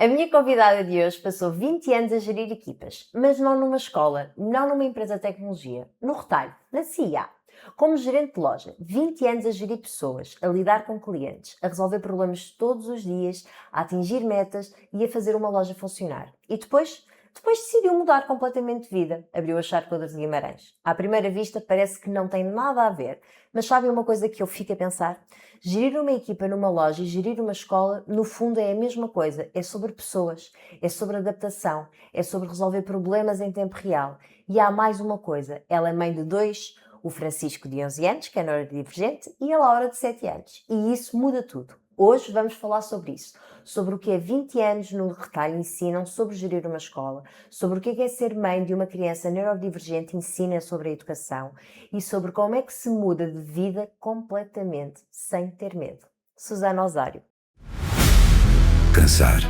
A minha convidada de hoje passou 20 anos a gerir equipas, mas não numa escola, não numa empresa de tecnologia, no retalho, na CIA. Como gerente de loja, 20 anos a gerir pessoas, a lidar com clientes, a resolver problemas todos os dias, a atingir metas e a fazer uma loja funcionar. E depois decidiu mudar completamente de vida. Abriu a Charcoders de Guimarães. À primeira vista parece que não tem nada a ver, mas sabem uma coisa que eu fico a pensar? Gerir uma equipa numa loja e gerir uma escola, no fundo é a mesma coisa. É sobre pessoas, é sobre adaptação, é sobre resolver problemas em tempo real. E há mais uma coisa. Ela é mãe de dois, o Francisco de 11 anos, que é neurodivergente, e a Laura de 7 anos. E isso muda tudo. Hoje vamos falar sobre isso, sobre o que é 20 anos no retalho ensinam sobre gerir uma escola, sobre o que é ser mãe de uma criança neurodivergente ensina sobre a educação e sobre como é que se muda de vida completamente, sem ter medo. Susana Osário. Cansar.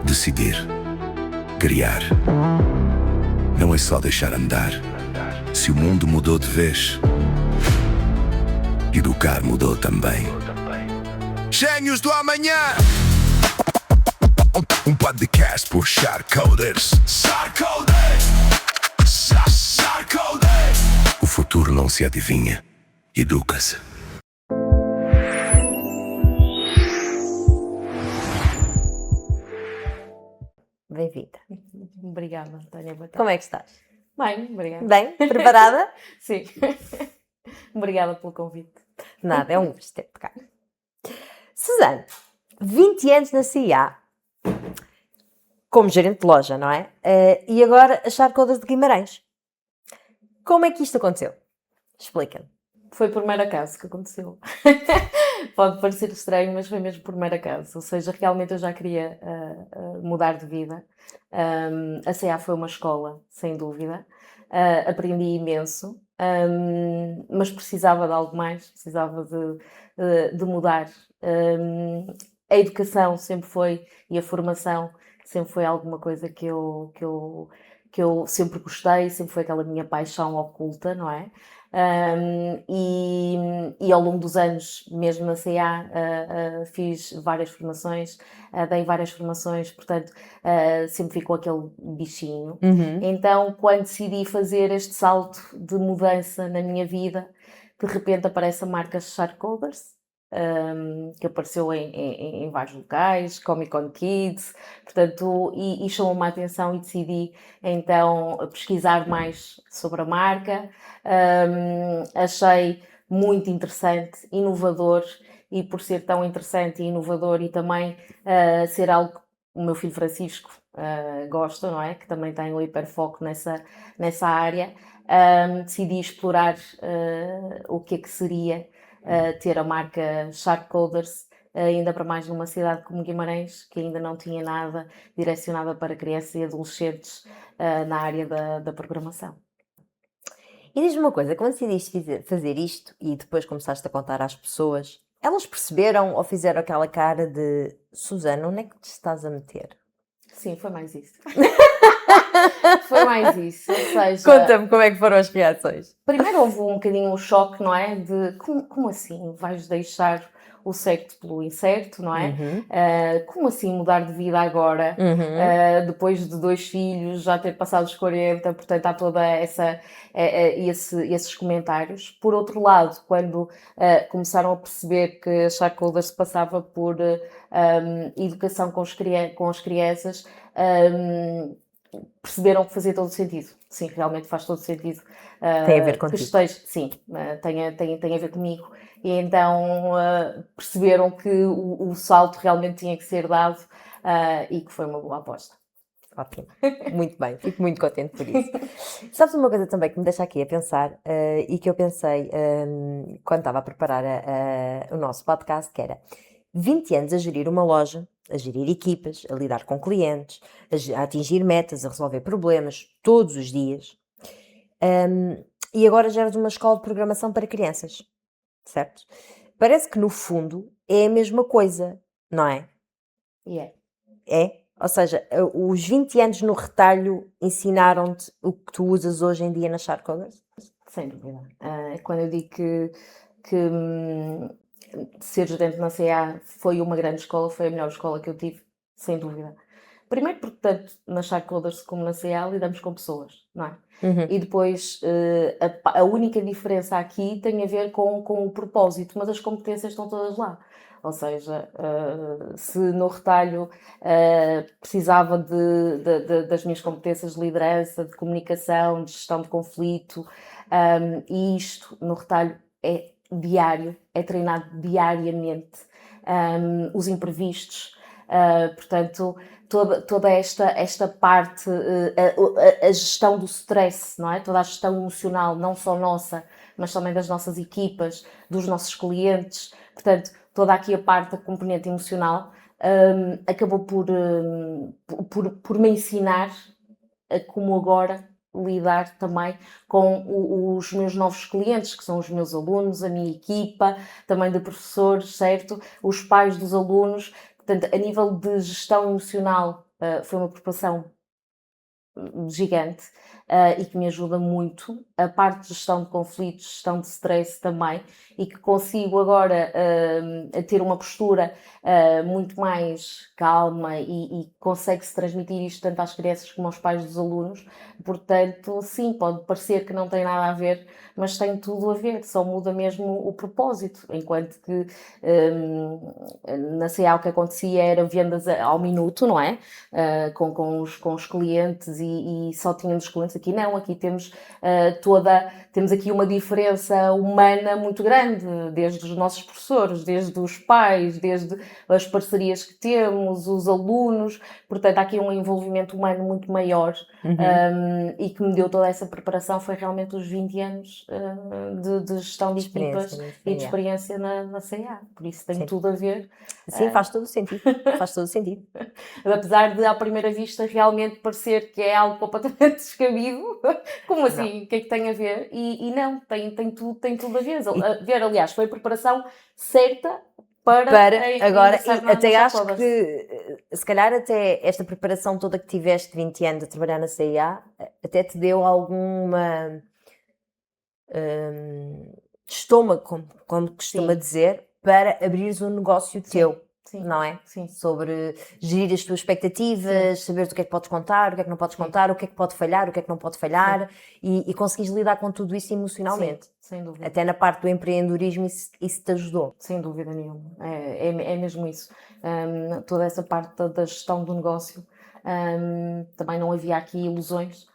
Decidir. Criar. Não é só deixar andar. Se o mundo mudou de vez, educar mudou também. Gênios do amanhã! Um podcast por Charcoders. Charcoders! Charcoders! O futuro não se adivinha. Educa-se. Bem-vinda. Obrigada, Tânia. Boa tarde. Como é que estás? Bem, obrigada. Bem? Preparada? Sim. Obrigada pelo convite. Nada, é um gosto ter de cá. Susana, 20 anos na CIA, como gerente de loja, não é? E agora a Charcoders de Guimarães. Como é que isto aconteceu? Explica-me. Foi por mero acaso que aconteceu. Pode parecer estranho, mas foi mesmo por mero acaso. Ou seja, realmente eu já queria mudar de vida. A CA foi uma escola, sem dúvida. Aprendi imenso, mas precisava de algo mais, precisava de mudar. A educação sempre foi, e a formação sempre foi alguma coisa que eu sempre gostei, sempre foi aquela minha paixão oculta, não é? E ao longo dos anos, mesmo na CA, fiz várias formações, dei várias formações, portanto, sempre ficou aquele bichinho. Então, quando decidi fazer este salto de mudança na minha vida, de repente aparece a marca Charcoders, que apareceu em vários locais, Comic Con Kids, portanto, e chamou-me a atenção e decidi então pesquisar mais sobre a marca. Achei muito interessante, inovador, e por ser tão interessante e inovador e também ser algo que o meu filho Francisco gosta, não é? Que também tem um hiperfoco nessa área, decidi explorar o que é que seria ter a marca Charcoders, ainda para mais numa cidade como Guimarães, que ainda não tinha nada direcionada para crianças e adolescentes na área da programação. E diz-me uma coisa, quando decidiste fazer isto e depois começaste a contar às pessoas, elas perceberam ou fizeram aquela cara de Susana, onde é que te estás a meter? Sim, foi mais isso. Foi mais isso, ou seja... Conta-me como é que foram as reações. Primeiro houve um bocadinho um choque, não é? De como assim vais deixar o certo pelo incerto, não é? Como assim mudar de vida agora, depois de 2 filhos, já ter passado os 40, portanto há toda esses comentários. Por outro lado, quando começaram a perceber que a Charcoders se passava por educação com as crianças, perceberam que fazia todo sentido. Sim, realmente faz todo sentido. Tem a ver contigo. Que esteja, sim, tem a ver comigo. E então perceberam que o salto realmente tinha que ser dado e que foi uma boa aposta. Ótimo, muito bem, fico muito contente por isso. Sabes uma coisa também que me deixa aqui a pensar e que eu pensei quando estava a preparar o nosso podcast, que era 20 anos a gerir uma loja, a gerir equipas, a lidar com clientes, a atingir metas, a resolver problemas todos os dias. E agora geras uma escola de programação para crianças, certo? Parece que no fundo é a mesma coisa, não é? Yeah. É? Ou seja, os 20 anos no retalho ensinaram-te o que tu usas hoje em dia na Charcoders? Sem dúvida. Quando eu digo que ser gerente na CA foi uma grande escola, foi a melhor escola que eu tive, sem dúvida. Primeiro porque tanto na Shareholders como na CA lidamos com pessoas, não é? E depois a única diferença aqui tem a ver com o propósito, mas as competências estão todas lá. Ou seja, se no retalho precisava das minhas competências de liderança, de comunicação, de gestão de conflito, e isto no retalho é diário, é treinado diariamente, os imprevistos, portanto, toda esta parte, a gestão do stress, não é? Toda a gestão emocional, não só nossa, mas também das nossas equipas, dos nossos clientes, portanto, toda aqui a parte da componente emocional, acabou por me ensinar a como agora lidar também com os meus novos clientes, que são os meus alunos, a minha equipa, também de professores, certo? Os pais dos alunos. Portanto, a nível de gestão emocional, foi uma preocupação gigante e que me ajuda muito. A parte de gestão de conflitos, gestão de stress também, e que consigo agora ter uma postura muito mais calma e consegue-se transmitir isto tanto às crianças como aos pais dos alunos. Portanto, sim, pode parecer que não tem nada a ver, mas tem tudo a ver, só muda mesmo o propósito, enquanto que na CA o que acontecia era vendas ao minuto, não é? Com os clientes e só tínhamos clientes. Aqui não, aqui temos temos aqui uma diferença humana muito grande, desde os nossos professores, desde os pais, desde as parcerias que temos, os alunos, portanto há aqui um envolvimento humano muito maior. E que me deu toda essa preparação foi realmente os 20 anos de gestão de equipas e de experiência na CA, por isso tem tudo a ver. Sim, faz todo o sentido, faz todo o sentido. Apesar de à primeira vista realmente parecer que é algo completamente descabido, como assim, o que é que tem a ver? E não, tem tudo a ver, aliás, foi a preparação certa para agora, e até acho que se calhar até esta preparação toda que tiveste de 20 anos a trabalhar na CIA até te deu alguma estômago, como costuma dizer, para abrires um negócio teu. Sim. Não é? Sim. Sobre gerir as tuas expectativas, saber o que é que podes contar, o que é que não podes contar, o que é que pode falhar, o que é que não pode falhar, e conseguires lidar com tudo isso emocionalmente. Sim, sem dúvida. Até na parte do empreendedorismo isso te ajudou. Sem dúvida nenhuma, é mesmo isso. Toda essa parte da gestão do negócio, também não havia aqui ilusões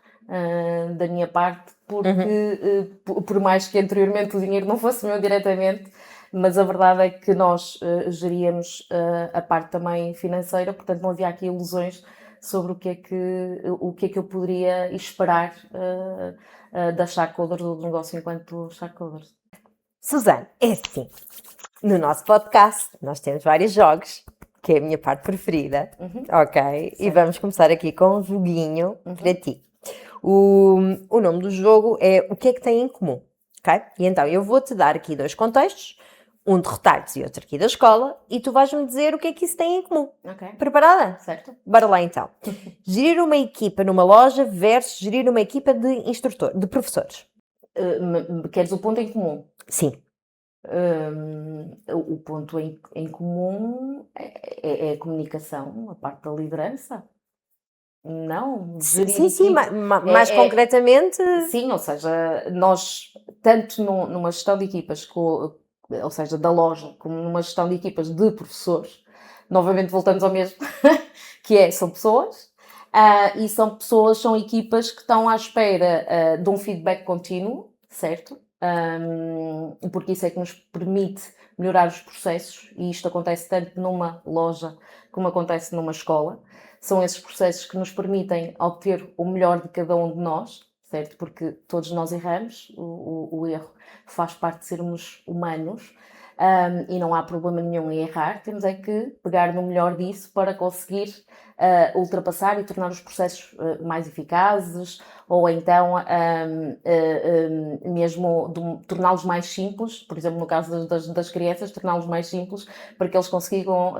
da minha parte, porque por mais que anteriormente o dinheiro não fosse meu diretamente, mas a verdade é que nós geríamos a parte também financeira, portanto não havia aqui ilusões sobre o que é que eu poderia esperar da Shareholders ou do negócio enquanto Shareholders. Susana, é assim, no nosso podcast nós temos vários jogos, que é a minha parte preferida, ok? Certo. E vamos começar aqui com um joguinho para ti. O nome do jogo é O que é que tem em comum, ok? E então eu vou-te dar aqui 2 contextos, um de retalhos e outro aqui da escola, e tu vais-me dizer o que é que isso tem em comum. Ok. Preparada? Certo. Bora lá então. Gerir uma equipa numa loja versus gerir uma equipa de professores. Queres o ponto em comum? Sim. O ponto em comum é a comunicação, a parte da liderança. Não, sim, mais concretamente... Sim, ou seja, nós, tanto numa gestão de equipas, ou seja, da loja, como numa gestão de equipas de professores, novamente voltamos ao mesmo, que são pessoas, e são equipas que estão à espera de um feedback contínuo, certo? Porque isso é que nos permite melhorar os processos, e isto acontece tanto numa loja como acontece numa escola. São esses processos que nos permitem obter o melhor de cada um de nós, certo? Porque todos nós erramos, o erro faz parte de sermos humanos, e não há problema nenhum em errar. Temos é que pegar no melhor disso para conseguir ultrapassar e tornar os processos mais eficazes, ou então mesmo torná-los mais simples, por exemplo, no caso das crianças, torná-los mais simples para que eles consigam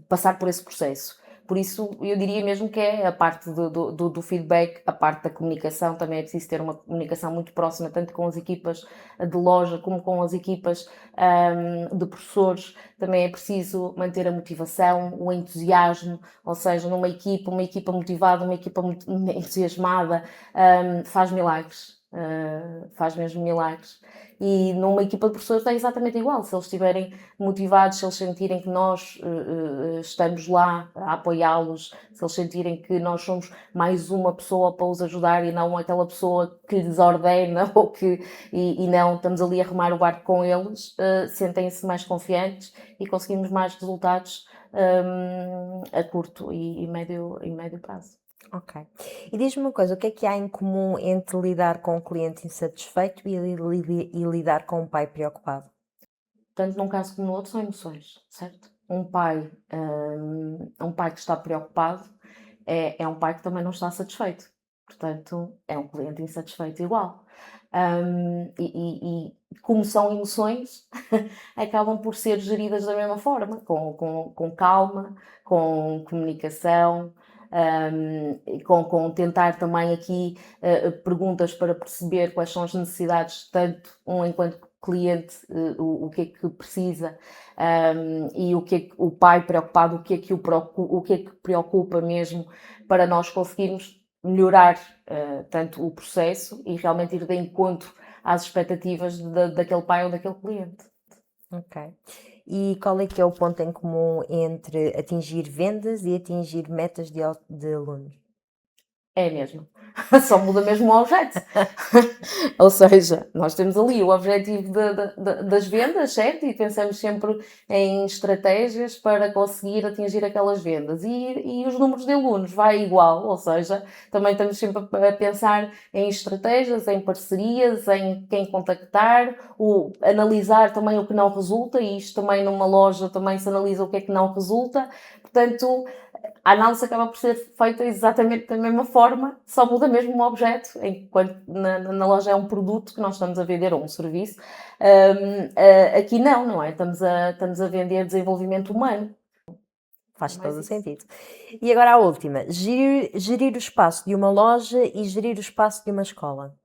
passar por esse processo. Por isso, eu diria mesmo que é a parte do feedback, a parte da comunicação, também é preciso ter uma comunicação muito próxima, tanto com as equipas de loja como com as equipas de professores. Também é preciso manter a motivação, o entusiasmo, ou seja, uma equipa motivada, uma equipa entusiasmada, faz milagres. Faz mesmo milagres. E numa equipa de professores é exatamente igual. Se eles estiverem motivados, se eles sentirem que nós estamos lá a apoiá-los, se eles sentirem que nós somos mais uma pessoa para os ajudar e não aquela pessoa que lhes ordena e não estamos ali a remar o barco com eles, sentem-se mais confiantes e conseguimos mais resultados a curto e médio prazo. Ok. E diz-me uma coisa, o que é que há em comum entre lidar com um cliente insatisfeito e lidar com um pai preocupado? Tanto num caso como no outro, são emoções, certo? Um pai que está preocupado é um pai que também não está satisfeito. Portanto, é um cliente insatisfeito igual. E como são emoções, acabam por ser geridas da mesma forma, com calma, com comunicação, com tentar também aqui perguntas para perceber quais são as necessidades, tanto um enquanto cliente, o que é que precisa, e o que é que o pai preocupado, o que é que preocupa mesmo, para nós conseguirmos melhorar tanto o processo e realmente ir de encontro às expectativas daquele pai ou daquele cliente. Ok. E qual é que é o ponto em comum entre atingir vendas e atingir metas de alunos? É mesmo. Só muda mesmo o objeto. Ou seja, nós temos ali o objetivo das vendas, certo? E pensamos sempre em estratégias para conseguir atingir aquelas vendas. E os números de alunos vai igual, ou seja, também estamos sempre a pensar em estratégias, em parcerias, em quem contactar, analisar também o que não resulta, e isto também numa loja também se analisa o que é que não resulta. Portanto, a análise acaba por ser feita exatamente da mesma forma, só muda mesmo o objeto, enquanto na loja é um produto que nós estamos a vender ou um serviço. Aqui não é? Estamos a vender desenvolvimento humano. Faz Mais todo o isso. sentido. E agora a última, gerir o espaço de uma loja e gerir o espaço de uma escola.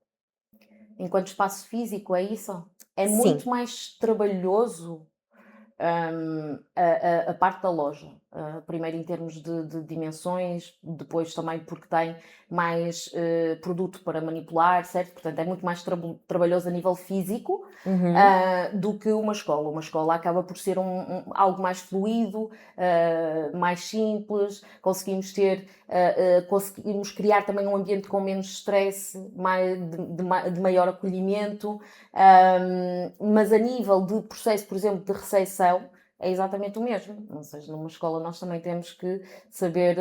Enquanto espaço físico, é isso? É Sim. muito mais trabalhoso a parte da loja. Primeiro em termos de dimensões, depois também porque tem mais produto para manipular, certo? Portanto, é muito mais trabalhoso a nível físico do que uma escola. Uma escola acaba por ser algo mais fluido, mais simples, conseguimos criar também um ambiente com menos stress, de maior acolhimento, mas a nível de processo, por exemplo, de recepção, é exatamente o mesmo. Ou seja, numa escola nós também temos que saber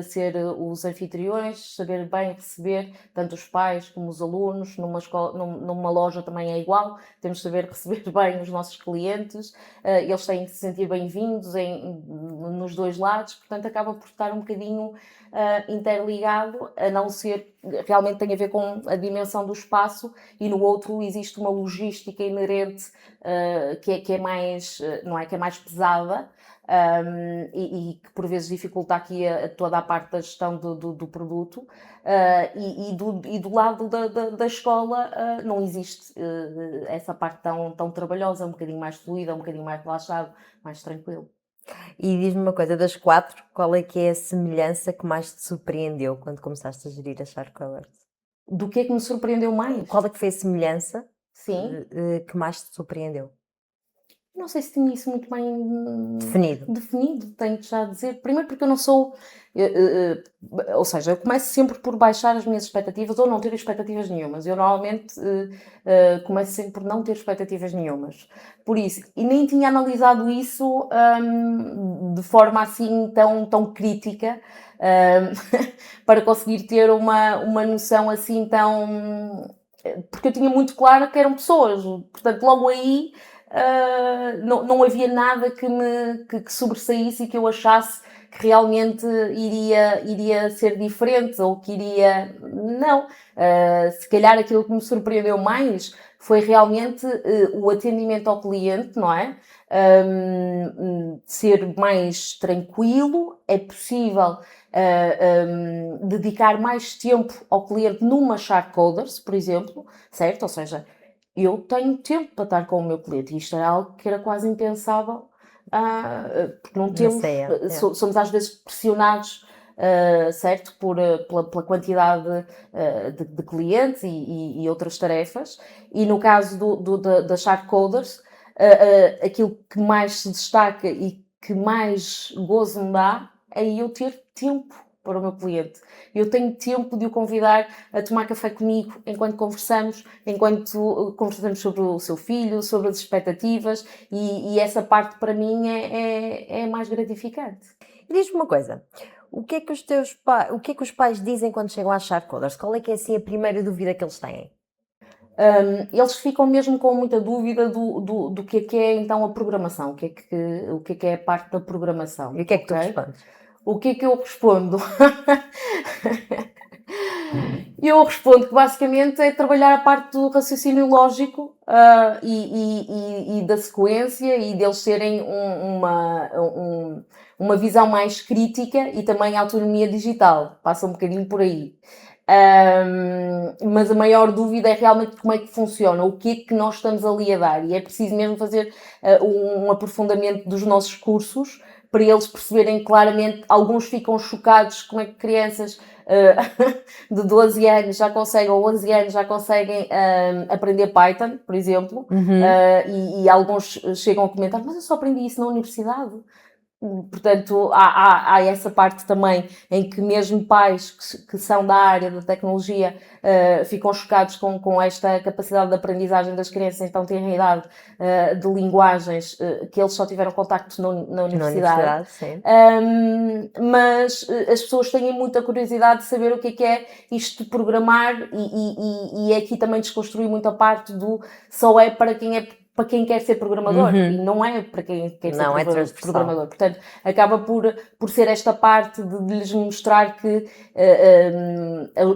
ser os anfitriões, saber bem receber tanto os pais como os alunos. Numa loja também é igual, temos que saber receber bem os nossos clientes, eles têm que se sentir bem-vindos nos dois lados, portanto acaba por estar um bocadinho interligado, a não ser, realmente tem a ver com a dimensão do espaço, e no outro existe uma logística inerente que é mais, não é, que é mais pesada, e que por vezes dificulta aqui toda a parte da gestão do produto, e do lado da escola não existe essa parte tão trabalhosa, um bocadinho mais fluida, um bocadinho mais relaxado, mais tranquilo. E diz-me uma coisa, das 4, qual é que é a semelhança que mais te surpreendeu quando começaste a gerir a Shark Colors? Do que é que me surpreendeu mais? Qual é que foi a semelhança Sim. que mais te surpreendeu? Não sei se tinha isso muito bem Definido. tenho-te já a dizer. Primeiro porque eu não sou... ou seja, eu começo sempre por baixar as minhas expectativas ou não ter expectativas nenhumas. Eu normalmente começo sempre por não ter expectativas nenhumas. Por isso, e nem tinha analisado isso de forma assim tão crítica, para conseguir ter uma noção assim tão... Porque eu tinha muito claro que eram pessoas. Portanto, logo aí... não havia nada que sobressaísse e que eu achasse que realmente iria ser diferente ou que iria... Não. Se calhar aquilo que me surpreendeu mais foi realmente o atendimento ao cliente, não é? Ser mais tranquilo, é possível dedicar mais tempo ao cliente numa Shark Coders, por exemplo, certo? Ou seja, eu tenho tempo para estar com o meu cliente e isto era algo que era quase impensável, porque não temos, somos às vezes pressionados, certo, pela quantidade de clientes e outras tarefas, e no caso da Shark Coders, aquilo que mais se destaca e que mais gozo me dá é eu ter tempo para o meu cliente. Eu tenho tempo de o convidar a tomar café comigo enquanto conversamos sobre o seu filho, sobre as expectativas, e essa parte para mim é mais gratificante. Diz-me uma coisa, o que é que os pais dizem quando chegam a Shark Coders? Qual é que é assim a primeira dúvida que eles têm? Eles ficam mesmo com muita dúvida do que é então a programação, o que é a parte da programação. E o que é que tu respondes? O que é que eu respondo? Eu respondo que basicamente é trabalhar a parte do raciocínio lógico e da sequência e deles terem uma visão mais crítica e também a autonomia digital. Passa um bocadinho por aí. Mas a maior dúvida é realmente como é que funciona, o que é que nós estamos ali a dar, e é preciso mesmo fazer um aprofundamento dos nossos cursos para eles perceberem claramente. Alguns ficam chocados como é que crianças de 12 anos já conseguem, ou 11 anos já conseguem aprender Python, por exemplo, e alguns chegam a comentar, mas eu só aprendi isso na universidade. Portanto, há essa parte também em que mesmo pais que são da área da tecnologia ficam chocados com esta capacidade de aprendizagem das crianças, então têm a idade de linguagens que eles só tiveram contacto na universidade. Sim. Mas as pessoas têm muita curiosidade de saber o que é isto de programar e é aqui também desconstruir muito a parte do só é para quem quer ser programador, e não é para quem quer ser programador. Portanto, acaba por ser esta parte de lhes mostrar que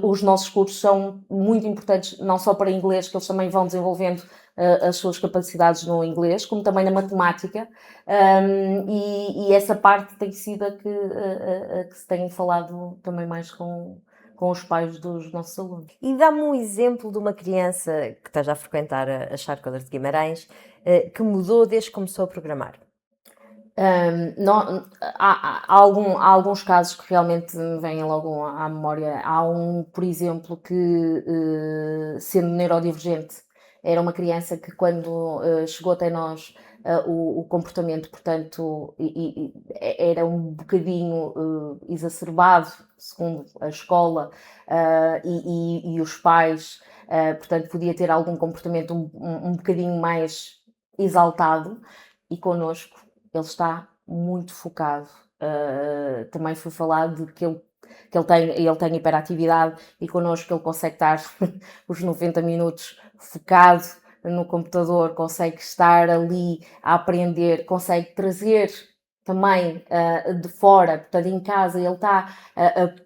os nossos cursos são muito importantes, não só para inglês, que eles também vão desenvolvendo as suas capacidades no inglês, como também na matemática, e essa parte tem sido a que se tem falado também mais com os pais dos nossos alunos. E dá-me um exemplo de uma criança que esteja a frequentar a Shark Coders de Guimarães que mudou desde que começou a programar. Há alguns casos que realmente me vêm logo à memória. Há por exemplo, que sendo neurodivergente, era uma criança que quando chegou até nós, o comportamento, portanto, era um bocadinho exacerbado, segundo a escola e os pais, portanto, podia ter algum comportamento um bocadinho mais exaltado, e connosco ele está muito focado. Também foi falado de que ele tem hiperatividade, e connosco ele consegue estar os 90 minutos focado no computador, consegue estar ali a aprender, consegue trazer também de fora, portanto em casa ele está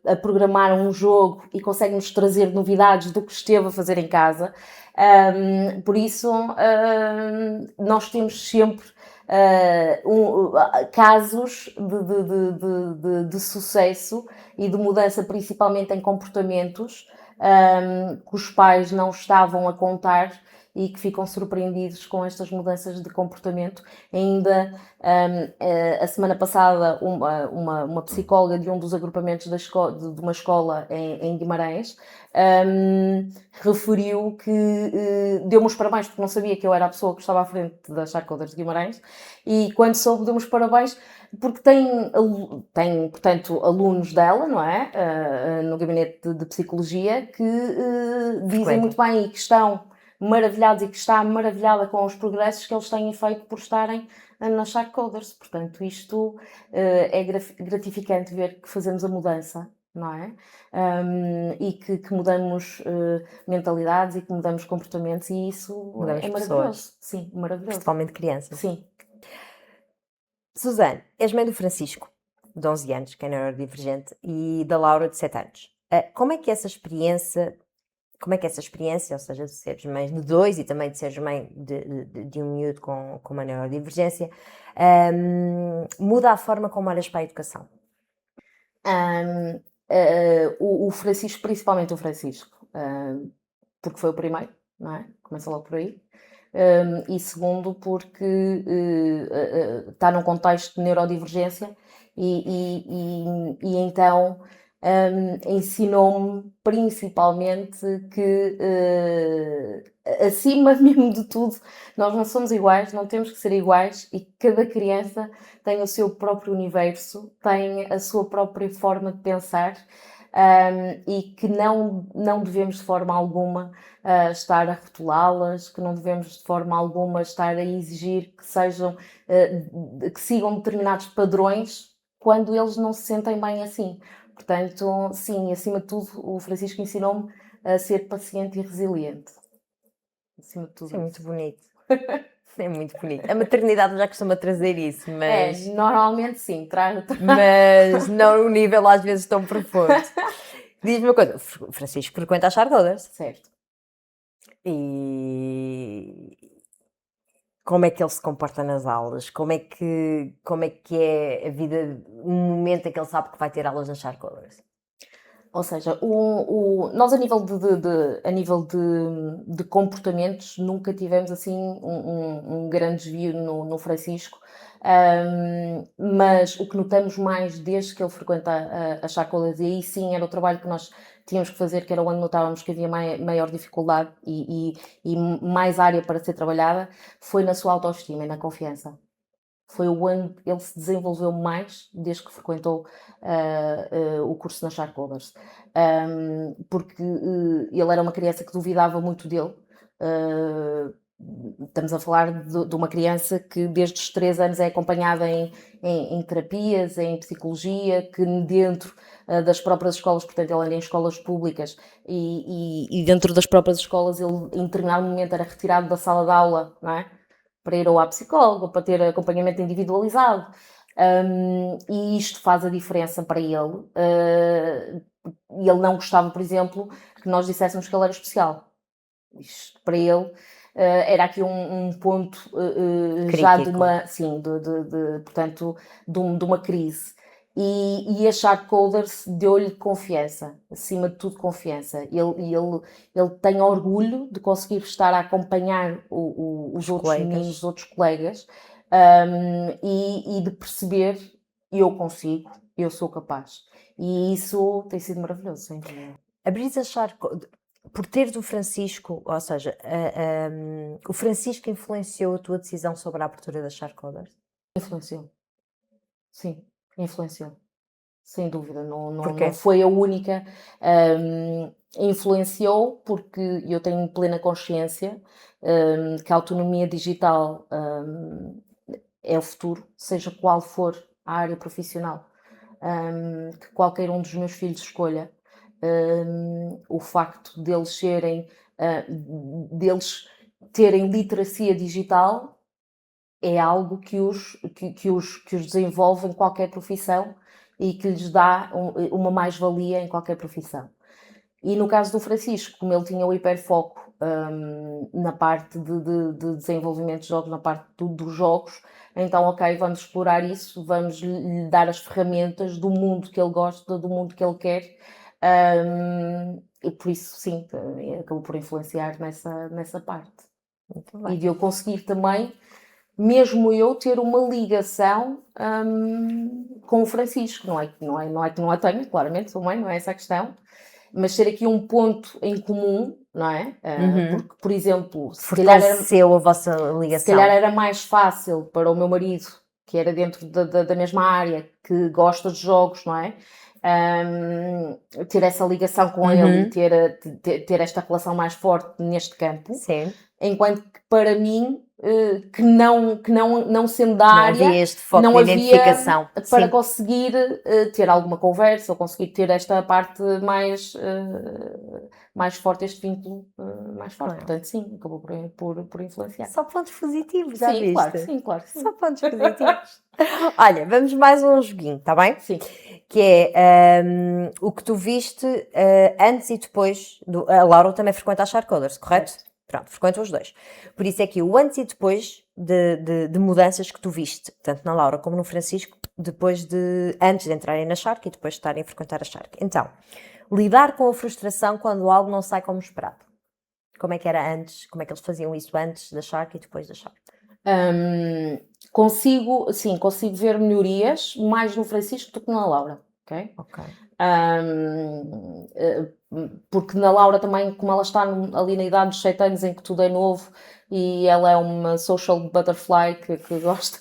a programar um jogo e consegue-nos trazer novidades do que esteve a fazer em casa. Por isso nós temos sempre casos de sucesso e de mudança, principalmente em comportamentos, que os pais não estavam a contar e que ficam surpreendidos com estas mudanças de comportamento. Ainda a semana passada, uma psicóloga de um dos agrupamentos de uma escola em Guimarães referiu que deu-me os parabéns, porque não sabia que eu era a pessoa que estava à frente da Shark Coders de Guimarães, e quando soube, deu-me os parabéns porque tem, portanto, alunos dela, não é? No gabinete de psicologia, que dizem muito bem e que estão maravilhados e que está maravilhada com os progressos que eles têm feito por estarem na Shark Coders. Portanto, isto é gratificante ver que fazemos a mudança, não é? E que mudamos mentalidades e que mudamos comportamentos, e isso é maravilhoso. Pessoas. Sim, maravilhoso. Principalmente crianças. Sim. Suzane, és mãe do Francisco. de 11 anos, que é neurodivergente, e da Laura, de 7 anos. Como é que essa experiência, ou seja, de seres mãe de 2 e também de seres mãe de um miúdo com uma neurodivergência, muda a forma como olhas para a educação? O Francisco, principalmente o Francisco, porque foi o primeiro, não é? Começa logo por aí. E segundo, porque está num contexto de neurodivergência e então ensinou-me principalmente que acima mesmo de tudo, nós não somos iguais, não temos que ser iguais e cada criança tem o seu próprio universo, tem a sua própria forma de pensar. E que não devemos de forma alguma estar a rotulá-las, que não devemos de forma alguma estar a exigir que sejam, que sigam determinados padrões quando eles não se sentem bem assim. Portanto, sim, acima de tudo, o Francisco ensinou-me a ser paciente e resiliente. Acima de tudo Isso é muito isso. bonito. É muito bonito. A maternidade já costuma trazer isso, mas, Normalmente sim, mas não num nível às vezes tão profundo. Diz-me uma coisa, o Francisco frequenta a Chargothers certo. e como é que ele se comporta nas aulas? Como é que é a vida, um momento em que ele sabe que vai ter aulas na Chargothers? Ou seja, nós a nível de comportamentos nunca tivemos assim um grande desvio no Francisco, mas o que notamos mais desde que ele frequenta a Charcolas, e aí sim era o trabalho que nós tínhamos que fazer, que era onde notávamos que havia maior dificuldade e mais área para ser trabalhada, foi na sua autoestima e na confiança. Foi o ano que ele se desenvolveu mais desde que frequentou o curso na Charcothers. Porque ele era uma criança que duvidava muito dele. Estamos a falar de uma criança que desde os 3 anos é acompanhada em terapias, em psicologia, que dentro das próprias escolas, portanto ele anda em escolas públicas e dentro das próprias escolas ele em determinado momento era retirado da sala de aula, não é? Para ir ou à psicóloga, ou para ter acompanhamento individualizado. E isto faz a diferença para ele. E ele não gostava, por exemplo, que nós disséssemos que ele era especial. Isto para ele era aqui um ponto já de uma, sim, portanto, de uma crise. E a Charcothers deu-lhe confiança, acima de tudo confiança. Ele tem orgulho de conseguir estar a acompanhar os outros meninos, os outros colegas, e de perceber, eu consigo, eu sou capaz. E isso tem sido maravilhoso, sem dúvida. A Brisa Charcothers, por teres o Francisco, ou seja, o Francisco influenciou a tua decisão sobre a abertura da Charcothers? Influenciou. Sim, influenciou. Sem dúvida, não Porquê? foi a única. Influenciou porque eu tenho plena consciência que a autonomia digital é o futuro, seja qual for a área profissional que qualquer um dos meus filhos escolha. O facto deles terem literacia digital é algo que os desenvolve em qualquer profissão e que lhes dá uma mais-valia em qualquer profissão. E no caso do Francisco, como ele tinha o hiperfoco na parte de desenvolvimento de jogos, na parte dos jogos, então ok, vamos explorar isso, vamos lhe dar as ferramentas do mundo que ele gosta, do mundo que ele quer, e por isso sim, acabou por influenciar nessa parte. Muito bem. E de eu conseguir também, mesmo eu, ter uma ligação com o Francisco. Não é que não a tenho, claramente, sou mãe, não é essa a questão, mas ter aqui um ponto em comum, não é? Porque, por exemplo, se calhar a vossa ligação. Se calhar era mais fácil para o meu marido, que era dentro da mesma área, que gosta de jogos, não é? Ter essa ligação com ele e ter esta relação mais forte neste campo. Sim. Enquanto que para mim que não sendo da Não área, havia este foco não de havia identificação. para Sim. conseguir ter alguma conversa ou conseguir ter esta parte mais forte, este vínculo mais forte. Claro. Portanto, sim, acabou por influenciar. Só pontos positivos, já Sim, viste? claro que sim, claro que sim. Só pontos positivos. Olha, vamos mais um joguinho, está bem? Sim. Que é o que tu viste antes e depois. A Laura também frequenta as Chartcoders, correto? Certo. Pronto, frequentam os dois. Por isso é que o antes e depois de mudanças que tu viste, tanto na Laura como no Francisco, antes de entrarem na Shark e depois de estarem a frequentar a Shark. Então, lidar com a frustração quando algo não sai como esperado. Como é que era antes? Como é que eles faziam isso antes da Shark e depois da Shark? Consigo ver melhorias mais no Francisco do que na Laura, ok? Ok. Porque na Laura também, como ela está ali na idade dos 7 anos em que tudo é novo e ela é uma social butterfly que gosta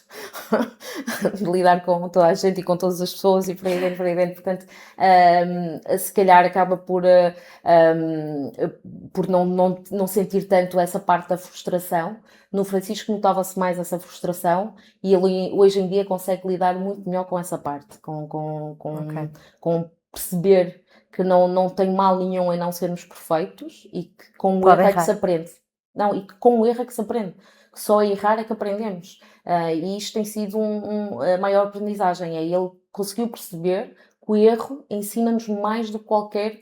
de lidar com toda a gente e com todas as pessoas e por aí dentro, portanto, se calhar acaba por não sentir tanto essa parte da frustração. No Francisco notava-se mais essa frustração e ele hoje em dia consegue lidar muito melhor com essa parte, com perceber que não tem mal nenhum em não sermos perfeitos e que com o Pode erro é que errar. se aprende. Não, e que com o erro é que se aprende. Que só a errar é que aprendemos. E isto tem sido a maior aprendizagem. É ele conseguiu perceber que o erro ensina-nos mais do que qualquer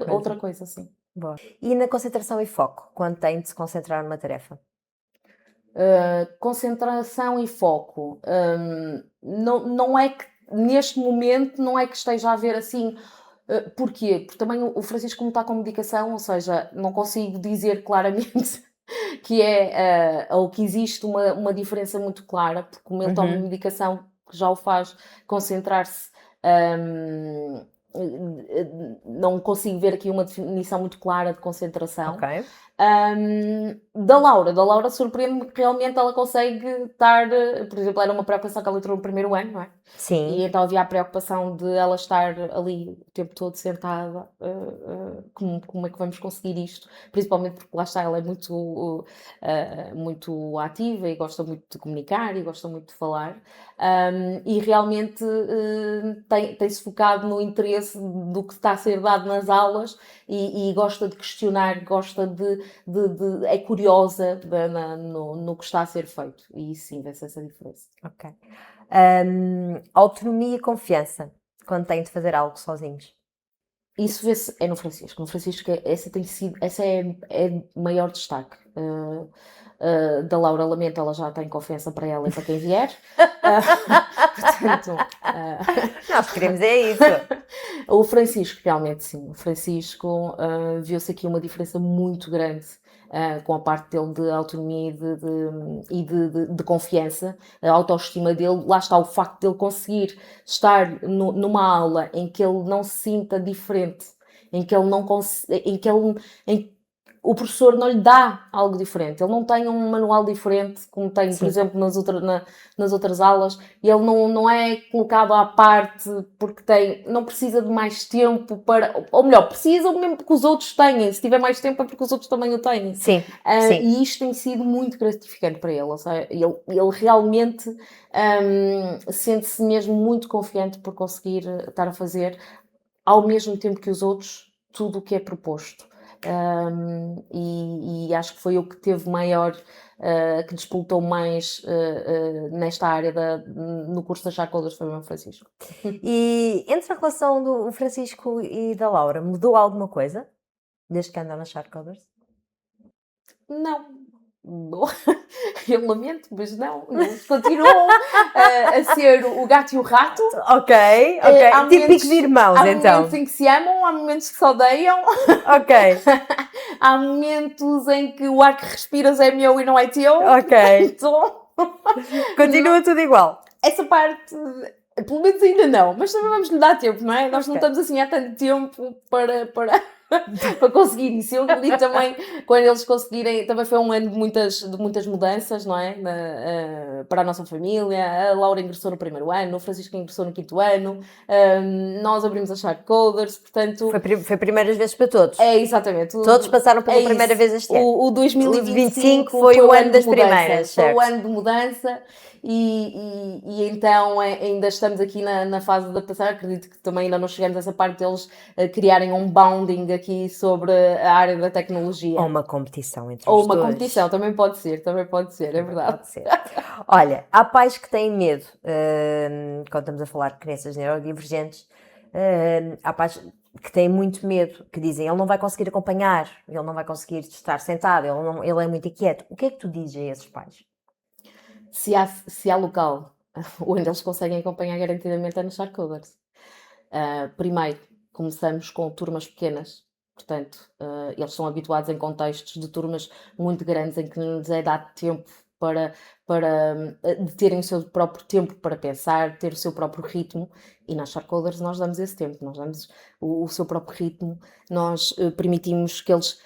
outra coisa. Sim. Boa. E na concentração e foco, quando tem de se concentrar numa tarefa? Concentração e foco. Não é que neste momento não é que esteja a haver assim. Porquê? Porque também o Francisco como está com medicação, ou seja, não consigo dizer claramente que ou que existe uma diferença muito clara, porque como ele toma medicação que já o faz concentrar-se, não consigo ver aqui uma definição muito clara de concentração. Ok. Da Laura surpreende-me que realmente ela consegue estar, por exemplo, era uma preocupação que ela entrou no primeiro ano, não é? Sim. E então havia a preocupação de ela estar ali o tempo todo sentada, como é que vamos conseguir isto? Principalmente porque lá está, ela é muito ativa e gosta muito de comunicar e gosta muito de falar. E realmente tem-se focado no interesse do que está a ser dado nas aulas e gosta de questionar, gosta é curiosa no que está a ser feito. E isso sim, vê-se essa diferença. Ok. Autonomia e confiança, quando têm de fazer algo sozinhos. Isso vê-se no Francisco. No Francisco essa é maior destaque. Da Laura Lamento, ela já tem confiança para ela e para quem vier. Portanto, Nós queremos é isso. o Francisco, realmente sim. O Francisco viu-se aqui uma diferença muito grande com a parte dele de autonomia e de confiança, a autoestima dele. Lá está o facto de ele conseguir estar numa aula em que ele não se sinta diferente, em que o professor não lhe dá algo diferente, ele não tem um manual diferente como tem, Sim. por exemplo, nas outras aulas, e ele não é colocado à parte porque não precisa de mais tempo ou melhor, precisa mesmo porque os outros têm, se tiver mais tempo é porque os outros também o têm. Sim, sim. E isto tem sido muito gratificante para ele, ou seja, ele realmente sente-se mesmo muito confiante por conseguir estar a fazer ao mesmo tempo que os outros tudo o que é proposto. E acho que foi o que teve maior, que despoltou mais nesta área no curso da Chartcoders foi o meu Francisco. E entre a relação do Francisco e da Laura, mudou alguma coisa desde que andam nas Chartcoders? Não. Eu lamento, mas não. Eles continuam a ser o gato e o rato. Ok. Típico de irmãos, há então. Há momentos em que se amam, há momentos que se odeiam. Ok. Há momentos em que o ar que respiras é meu e não é teu. Ok. Então, Continua tudo igual. essa parte, pelo menos ainda não, mas também vamos lhe dar tempo, não é? Nós não estamos assim há tanto tempo para para conseguir isso. Eu acredito também, quando eles conseguirem, também foi um ano de muitas mudanças, não é? Para a nossa família. A Laura ingressou no primeiro ano, o Francisco ingressou no quinto ano, nós abrimos a Shark Coders, portanto... Foi primeiras vezes para todos. É, exatamente. Todos passaram pela primeira vez este ano. O 2025 foi o ano das de mudança, primeiras, foi certo. o ano de mudança e então ainda estamos aqui na fase de adaptação. Acredito que também ainda não chegamos a essa parte deles criarem um bounding aqui sobre a área da tecnologia. Ou uma competição entre Ou os uma dois. competição, também pode ser, é verdade. Pode ser. Olha, há pais que têm medo, quando estamos a falar de crianças neurodivergentes, há pais que têm muito medo, que dizem ele não vai conseguir acompanhar, ele não vai conseguir estar sentado, ele é muito inquieto. O que é que tu dizes a esses pais? Se há local onde eles conseguem acompanhar garantidamente é no Shark Coders. Primeiro, começamos com turmas pequenas, portanto, eles são habituados em contextos de turmas muito grandes em que lhes é dado tempo de terem o seu próprio tempo para pensar, ter o seu próprio ritmo, e nas Shark Coders nós damos esse tempo, nós damos o seu próprio ritmo, nós permitimos que eles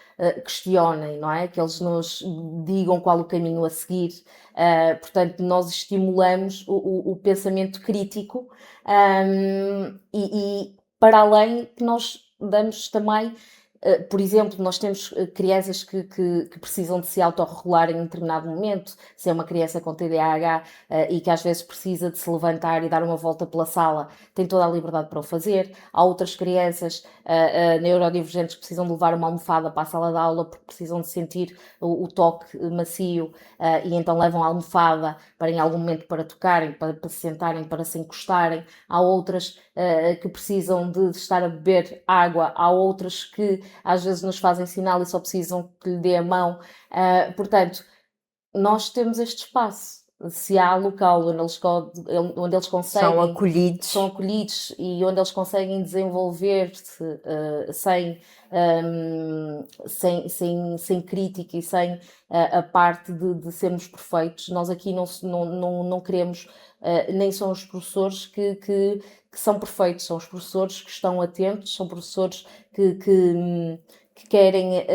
questionem, não é? Que eles nos digam qual o caminho a seguir, portanto nós estimulamos o pensamento crítico e para além que nós damos também, por exemplo, nós temos crianças que precisam de se autorregular em um determinado momento, se é uma criança com TDAH e que às vezes precisa de se levantar e dar uma volta pela sala, tem toda a liberdade para o fazer. Há outras crianças neurodivergentes que precisam de levar uma almofada para a sala de aula porque precisam de sentir o toque macio e então levam a almofada para em algum momento para tocarem, para se sentarem, para se encostarem. Há outras que precisam de estar a beber água, há outras que às vezes nos fazem sinal e só precisam que lhe dê a mão. Portanto, nós temos este espaço. Se há local onde eles conseguem... São acolhidos e onde eles conseguem desenvolver-se sem crítica e sem a parte de sermos perfeitos. Nós aqui não queremos... nem são os professores que são perfeitos, são os professores que estão atentos, são professores que querem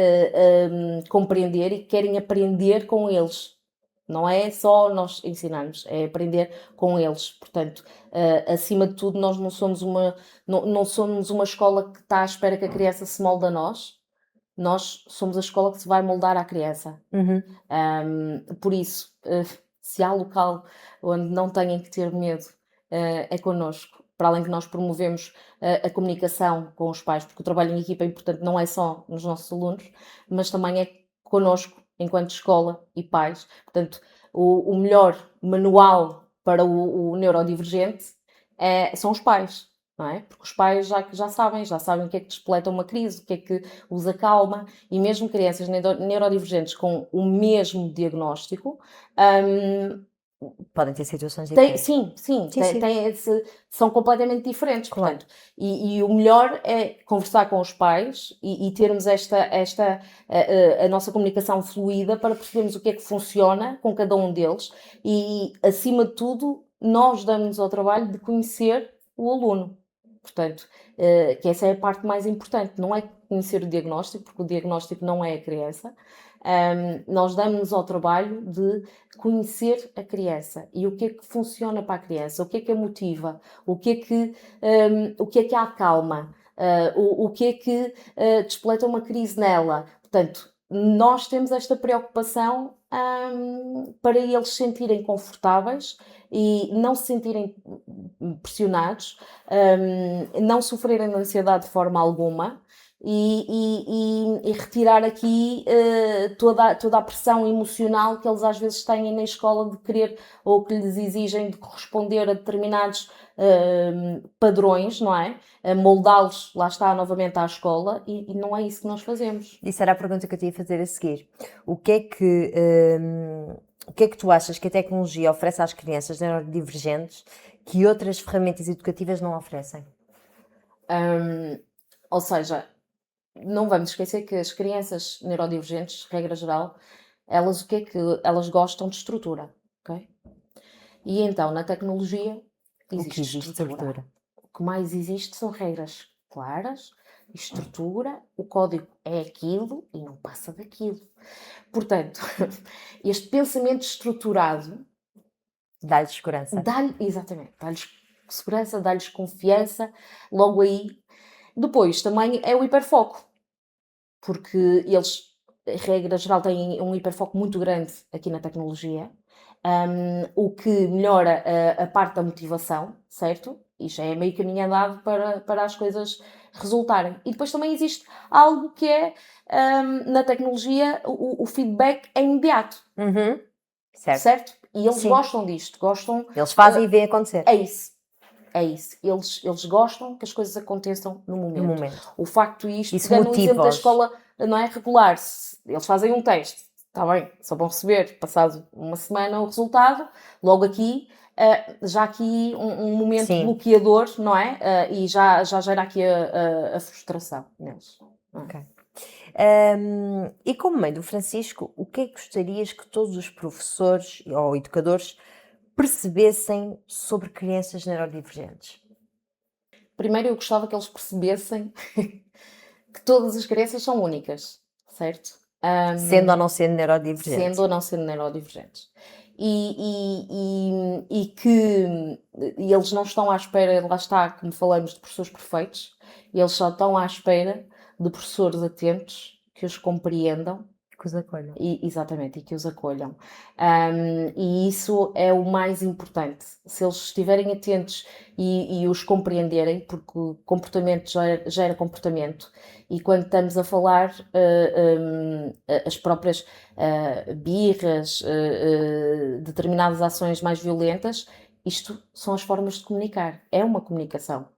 compreender e que querem aprender com eles. Não é só nós ensinarmos, é aprender com eles. Portanto, acima de tudo, nós não somos uma escola que está à espera que a criança se molde a nós. Nós somos a escola que se vai moldar à criança. Por isso, se há local onde não tenham que ter medo, é connosco. Para além que nós promovemos a comunicação com os pais, porque o trabalho em equipa é importante, não é só nos nossos alunos, mas também é connosco, enquanto escola e pais. Portanto, o melhor manual para o neurodivergente são os pais, não é? Porque os pais já sabem o que é que despoleta uma crise, o que é que os acalma, e mesmo crianças neurodivergentes com o mesmo diagnóstico, podem ter situações diferentes. Sim. São completamente diferentes, Claro. Portanto, e o melhor é conversar com os pais e termos a nossa comunicação fluida para percebermos o que é que funciona com cada um deles e, acima de tudo, nós damos-nos ao trabalho de conhecer o aluno. Portanto, que essa é a parte mais importante, não é conhecer o diagnóstico, porque o diagnóstico não é a criança. Nós damos-nos ao trabalho de conhecer a criança e o que é que funciona para a criança, o que é que a motiva, o que é que a acalma, o que é que despoleta uma crise nela. Portanto, nós temos esta preocupação para eles se sentirem confortáveis e não se sentirem pressionados, não sofrerem de ansiedade de forma alguma. E retirar aqui toda a pressão emocional que eles às vezes têm na escola de querer ou que lhes exigem de corresponder a determinados padrões, não é? Moldá-los, lá está, novamente à escola e não é isso que nós fazemos. Isso era a pergunta que eu te ia fazer a seguir. O que é que tu achas que a tecnologia oferece às crianças neurodivergentes que outras ferramentas educativas não oferecem? Ou seja, não vamos esquecer que as crianças neurodivergentes, regra geral, elas gostam de estrutura, ok? E então, na tecnologia, existe estrutura. O que mais existe são regras claras, estrutura, o código é aquilo e não passa daquilo. Portanto, este pensamento estruturado Dá-lhe segurança. dá-lhes segurança, dá-lhes confiança, logo aí. Depois, também é o hiperfoco, porque eles, em regra geral, têm um hiperfoco muito grande aqui na tecnologia, o que melhora a parte da motivação, certo? E já é meio caminho andado para as coisas resultarem. E depois também existe algo que é, na tecnologia, o feedback é imediato, Uhum. Certo. certo? E eles Sim. gostam disto, gostam. Eles fazem e veem acontecer. É isso. É isso. Eles gostam que as coisas aconteçam no momento. No momento. O facto de isto, Isso pegando no exemplo da motiva-os. escola, não é regular. Eles fazem um teste, está bem, só vão receber, passado uma semana, o resultado. Logo aqui, já aqui um momento Sim. bloqueador, não é? E já gera aqui a frustração neles. Ok. E como mãe do Francisco, o que é que gostarias que todos os professores ou educadores percebessem sobre crianças neurodivergentes? Primeiro, eu gostava que eles percebessem que todas as crianças são únicas, certo? Sendo ou não sendo neurodivergente? Sendo ou não sendo neurodivergentes. E que eles não estão à espera, lá está, como falamos, de professores perfeitos, eles só estão à espera de professores atentos, que os compreendam. Que os acolham. Exatamente, e que os acolham. E isso é o mais importante. Se eles estiverem atentos e os compreenderem, porque o comportamento gera comportamento, e quando estamos a falar, as próprias birras, determinadas ações mais violentas, isto são as formas de comunicar. É uma comunicação.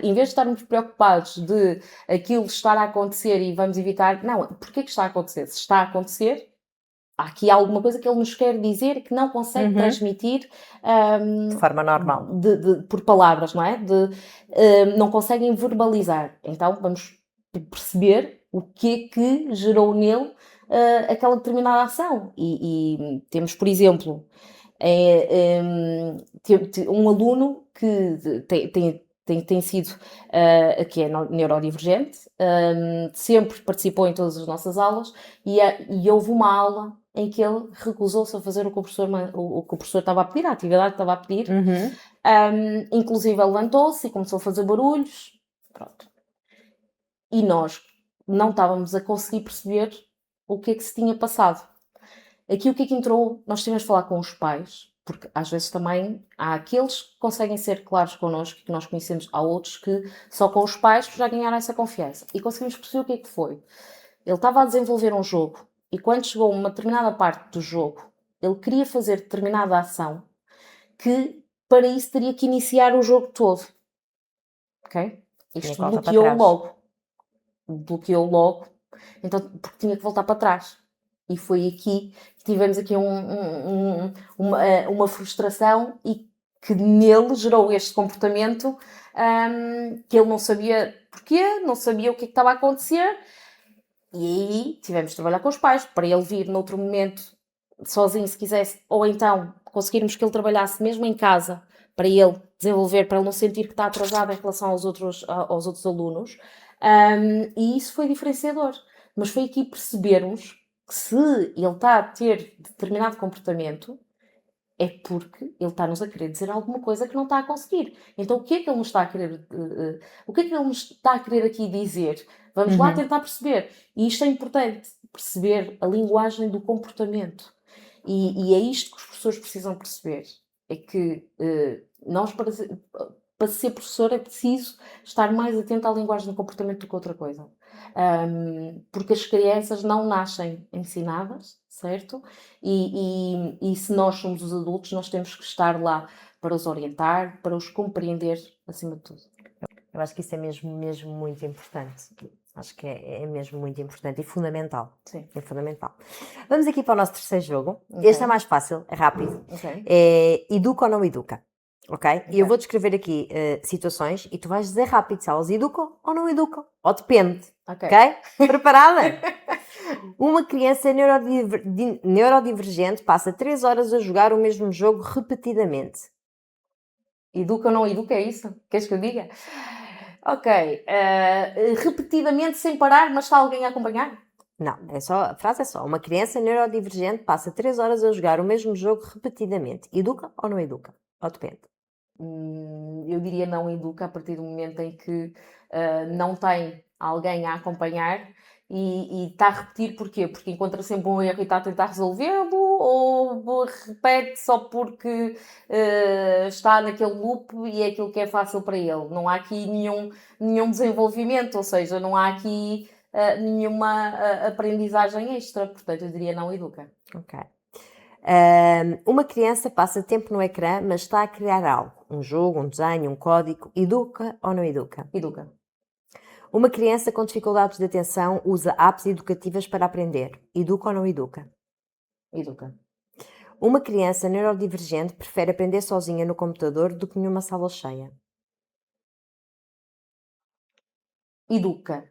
Em vez de estarmos preocupados de aquilo estar a acontecer e vamos evitar, não, porquê que está a acontecer? Se está a acontecer, há aqui alguma coisa que ele nos quer dizer que não consegue transmitir De forma normal. por palavras, não é? Não conseguem verbalizar. Então vamos perceber o que é que gerou nele aquela determinada ação. E temos, por exemplo, um aluno que tem sido, que é neurodivergente, sempre participou em todas as nossas aulas e houve uma aula em que ele recusou-se a fazer o que o professor estava a pedir, a atividade que estava a pedir. Inclusive ele levantou-se e começou a fazer barulhos. Pronto. E nós não estávamos a conseguir perceber o que é que se tinha passado. Aqui o que é que entrou? Nós tivemos de falar com os pais, porque às vezes também há aqueles que conseguem ser claros connosco, que nós conhecemos, há outros que só com os pais já ganharam essa confiança. E conseguimos perceber o que é que foi. Ele estava a desenvolver um jogo e quando chegou a uma determinada parte do jogo, ele queria fazer determinada ação que para isso teria que iniciar o jogo todo. Ok? Isto bloqueou logo. Bloqueou logo, então, porque tinha que voltar para trás. E foi aqui que tivemos aqui uma frustração e que nele gerou este comportamento que ele não sabia porquê, não sabia o que estava a acontecer. E aí tivemos de trabalhar com os pais para ele vir noutro momento sozinho, se quisesse, ou então conseguirmos que ele trabalhasse mesmo em casa para ele desenvolver, para ele não sentir que está atrasado em relação aos outros alunos. E isso foi diferenciador. Mas foi aqui percebermos que se ele está a ter determinado comportamento é porque ele está-nos a querer dizer alguma coisa que não está a conseguir. Então o que é que ele nos está a querer o que é que ele nos está a querer aqui dizer? Vamos lá tentar perceber. E isto é importante, perceber a linguagem do comportamento. E é isto que os professores precisam perceber. É que nós, para ser professor, é preciso estar mais atento à linguagem do comportamento do que outra coisa. Porque as crianças não nascem ensinadas, certo? E se nós somos os adultos, nós temos que estar lá para os orientar, para os compreender, acima de tudo. Eu acho que isso é mesmo muito importante. Acho que é mesmo muito importante e fundamental. Sim. É fundamental. Vamos aqui para o nosso terceiro jogo. Okay. Este é mais fácil, é rápido. Okay. É educa ou não educa. Ok? E eu vou descrever aqui situações e tu vais dizer rápido se elas educam ou não educam. Ou depende. Ok? Preparada? Uma criança neurodivergente passa 3 horas a jogar o mesmo jogo repetidamente. Educa ou não educa, é isso? Queres que eu diga? Ok. Repetidamente sem parar, mas está alguém a acompanhar? Não, a frase é só. Uma criança neurodivergente passa 3 horas a jogar o mesmo jogo repetidamente. Educa ou não educa? Ou depende? Eu diria não educa a partir do momento em que não tem alguém a acompanhar e está a repetir porquê? Porque encontra sempre um erro e está a tentar resolvê-lo ou repete só porque está naquele loop e é aquilo que é fácil para ele. Não há aqui nenhum desenvolvimento, ou seja, não há aqui nenhuma aprendizagem extra, portanto eu diria não educa. Ok. Uma criança passa tempo no ecrã, mas está a criar algo. Um jogo, um desenho, um código. Educa ou não educa? Educa. Uma criança com dificuldades de atenção usa apps educativas para aprender. Educa ou não educa? Educa. Uma criança neurodivergente prefere aprender sozinha no computador do que numa sala cheia. Educa.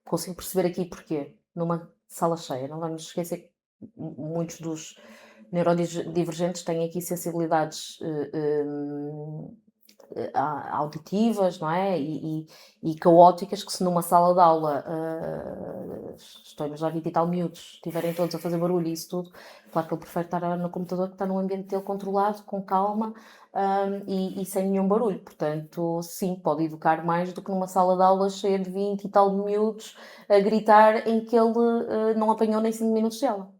Consigo perceber aqui porquê. Numa sala cheia. Não vamos esquecer que muitos dos neurodivergentes têm aqui sensibilidades auditivas, não é? E caóticas que se numa sala de aula estou já 20 e tal miúdos estiverem todos a fazer barulho e isso tudo, claro que ele prefere estar no computador que está num ambiente dele controlado, com calma e sem nenhum barulho. Portanto, sim, pode educar mais do que numa sala de aula cheia de 20 e tal miúdos a gritar em que ele não apanhou nem 5 minutos de aula.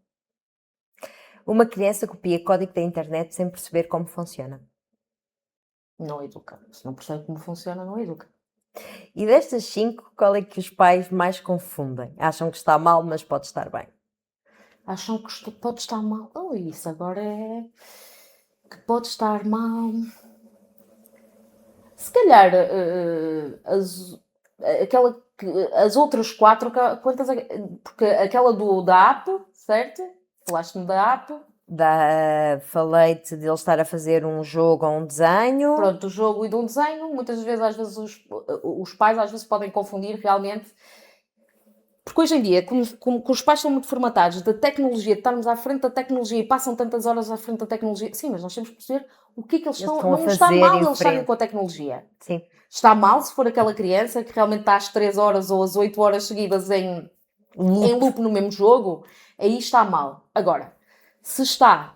Uma criança copia código da internet sem perceber como funciona. Não educa. Se não percebe como funciona, não educa. E destas 5, qual é que os pais mais confundem? Acham que está mal, mas pode estar bem. Acham que pode estar mal. Oh, isso agora é... Que pode estar mal... Se calhar, as outras 4, quantas... Porque aquela da app, certo? Falaste-me da app. Falei-te de ele estar a fazer um jogo ou um desenho. Pronto, do jogo e de um desenho. Muitas vezes, às vezes, os pais às vezes podem confundir realmente. Porque hoje em dia, como os pais são muito formatados da tecnologia, de estarmos à frente da tecnologia e passam tantas horas à frente da tecnologia, sim, mas nós temos que perceber o que é que eles estão a não fazer está mal em eles estarem frente. com a tecnologia. Sim. Está mal se for aquela criança que realmente está às 3 horas ou às 8 horas seguidas em loop no mesmo jogo, aí está mal. Agora, se está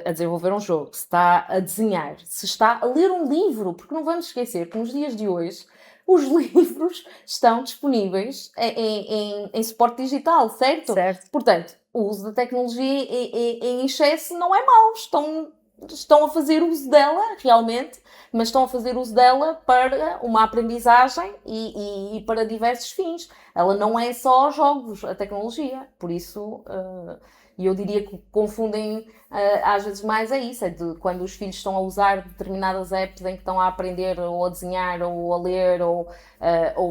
a desenvolver um jogo, se está a desenhar, se está a ler um livro, porque não vamos esquecer que nos dias de hoje os livros estão disponíveis em suporte digital, certo? Certo. Portanto, o uso da tecnologia em excesso não é mau. Estão a fazer uso dela, realmente, mas estão a fazer uso dela para uma aprendizagem e para diversos fins. Ela não é só jogos, a tecnologia. Por isso, eu diria que confundem às vezes mais é isso, é de quando os filhos estão a usar determinadas apps em que estão a aprender ou a desenhar ou a ler ou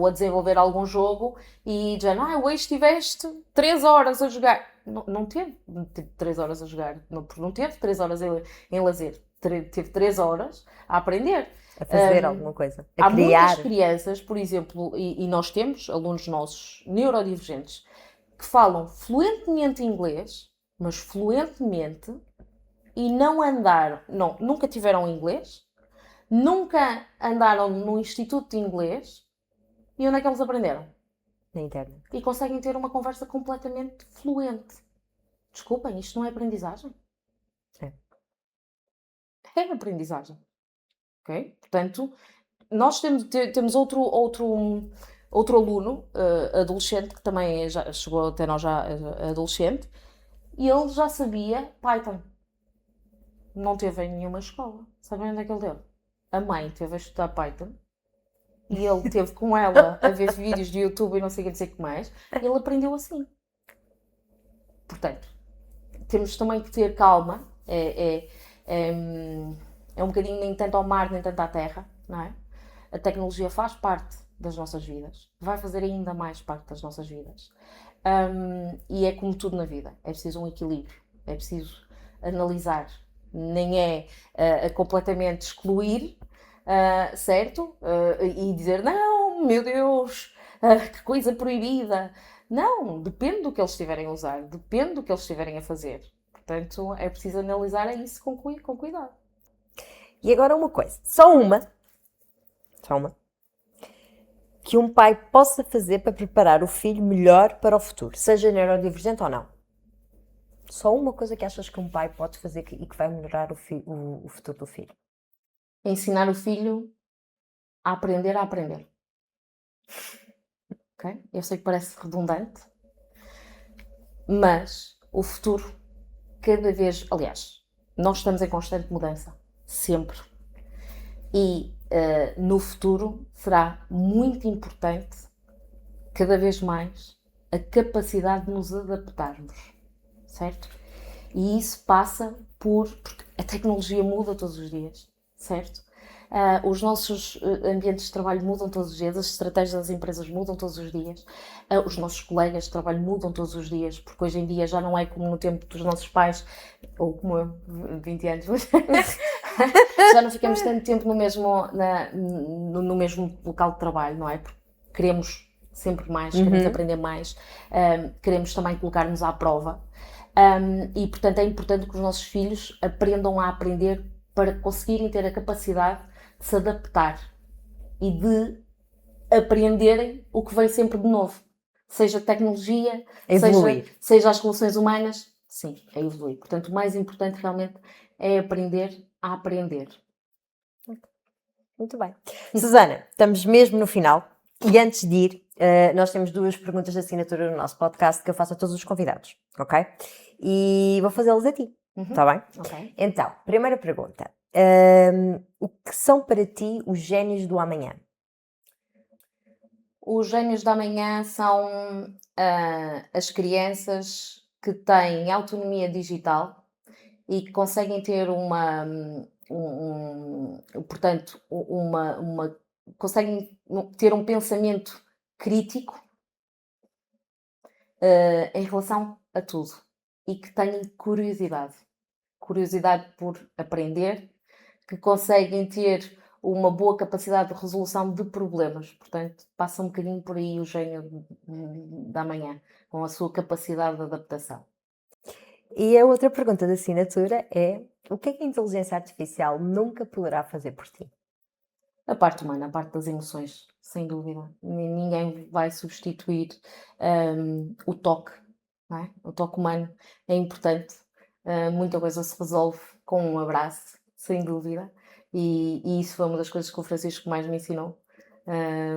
a desenvolver algum jogo e dizem, hoje estiveste 3 horas a jogar. Não teve 3 horas a jogar, não teve 3 horas em lazer, teve 3 horas a aprender. A fazer alguma coisa, Há criar. muitas crianças, por exemplo, e nós temos alunos nossos neurodivergentes que falam fluentemente inglês, mas fluentemente, e nunca tiveram inglês, nunca andaram no instituto de inglês, e onde é que eles aprenderam? Na internet. E conseguem ter uma conversa completamente fluente. Desculpem, isto não é aprendizagem? É. É aprendizagem. Ok? Portanto, nós temos outro aluno, adolescente, que também já chegou até nós já adolescente, e ele já sabia Python. Não teve em nenhuma escola. Sabem onde é que ele teve? A mãe teve a estudar Python e ele teve com ela a ver vídeos de YouTube e não sei o que mais. E ele aprendeu assim. Portanto, temos também que ter calma. É um bocadinho nem tanto ao mar, nem tanto à terra, não é? A tecnologia faz parte das nossas vidas. Vai fazer ainda mais parte das nossas vidas. E é como tudo na vida. É preciso um equilíbrio. É preciso analisar. Nem é completamente excluir, certo? E dizer, não, meu Deus, que coisa proibida. Não, depende do que eles estiverem a usar, depende do que eles estiverem a fazer. Portanto, é preciso analisar isso com cuidado. E agora uma coisa, só uma. que um pai possa fazer para preparar o filho melhor para o futuro, seja neurodivergente ou não? Só uma coisa que achas que um pai pode fazer e que vai melhorar o futuro do filho? Ensinar o filho a aprender a aprender. Ok? Eu sei que parece redundante, mas o futuro, cada vez. Aliás, nós estamos em constante mudança, sempre. E no futuro será muito importante, cada vez mais, a capacidade de nos adaptarmos, certo? E isso passa porque a tecnologia muda todos os dias, certo? Os nossos ambientes de trabalho mudam todos os dias, as estratégias das empresas mudam todos os dias, os nossos colegas de trabalho mudam todos os dias, porque hoje em dia já não é como no tempo dos nossos pais, ou como eu, 20 anos, já não ficamos tanto tempo no mesmo local de trabalho, não é? Porque queremos sempre mais, queremos aprender mais, queremos também colocar-nos à prova. E, portanto, é importante que os nossos filhos aprendam a aprender para conseguirem ter a capacidade de se adaptar e de aprenderem o que vem sempre de novo. Seja tecnologia, seja as relações humanas. Sim, é evoluir. Portanto, o mais importante realmente é aprender a aprender. Muito bem. Susana, estamos mesmo no final. E antes de ir, nós temos 2 perguntas de assinatura no nosso podcast que eu faço a todos os convidados, ok? E vou fazê-las a ti, está bem? Ok. Então, primeira pergunta. O que são para ti os génios do amanhã? Os génios da manhã são as crianças que têm autonomia digital e que conseguem ter conseguem ter um pensamento crítico em relação a tudo e que têm curiosidade por aprender, que conseguem ter uma boa capacidade de resolução de problemas. Portanto, passa um bocadinho por aí o gênio da manhã, com a sua capacidade de adaptação. E a outra pergunta de assinatura é: o que é que a inteligência artificial nunca poderá fazer por ti? A parte humana, a parte das emoções, sem dúvida. Ninguém vai substituir o toque, não é? O toque humano é importante. Muita coisa se resolve com um abraço, sem dúvida. E isso foi uma das coisas que o Francisco mais me ensinou.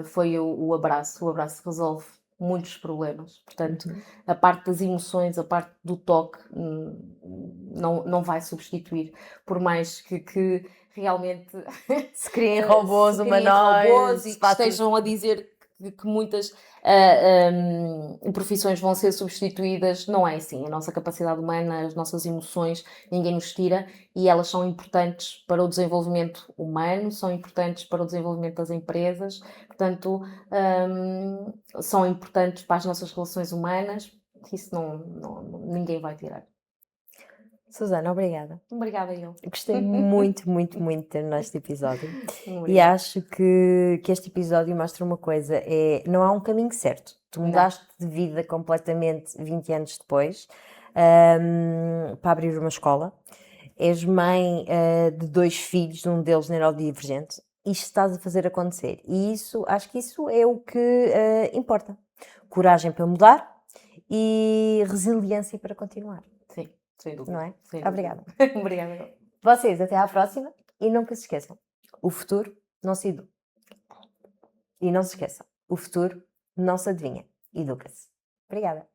Foi o abraço. O abraço resolve muitos problemas. Portanto, a parte das emoções, a parte do toque, não vai substituir. Por mais que realmente Se criem robôs se criem humanoides, robôs e que estejam a dizer que muitas profissões vão ser substituídas, não é assim. A nossa capacidade humana, as nossas emoções, ninguém nos tira e elas são importantes para o desenvolvimento humano, são importantes para o desenvolvimento das empresas, portanto, são importantes para as nossas relações humanas. Isso ninguém vai tirar. Susana, obrigada. Obrigada, eu. Gostei muito, muito, muito de ter neste episódio. E Obrigada. acho que este episódio mostra uma coisa: não há um caminho certo. Tu mudaste de vida completamente 20 anos depois, para abrir uma escola. És mãe de 2 filhos, um deles neurodivergente, e estás a fazer acontecer. E acho que isso é o que importa. Coragem para mudar e resiliência para continuar. Sim, sem dúvida. Não é? Sem dúvida. Obrigada. Obrigada. Vocês, até à próxima, e nunca se esqueçam, o futuro não se educa. E não se esqueçam, o futuro não se adivinha, educa-se. Obrigada.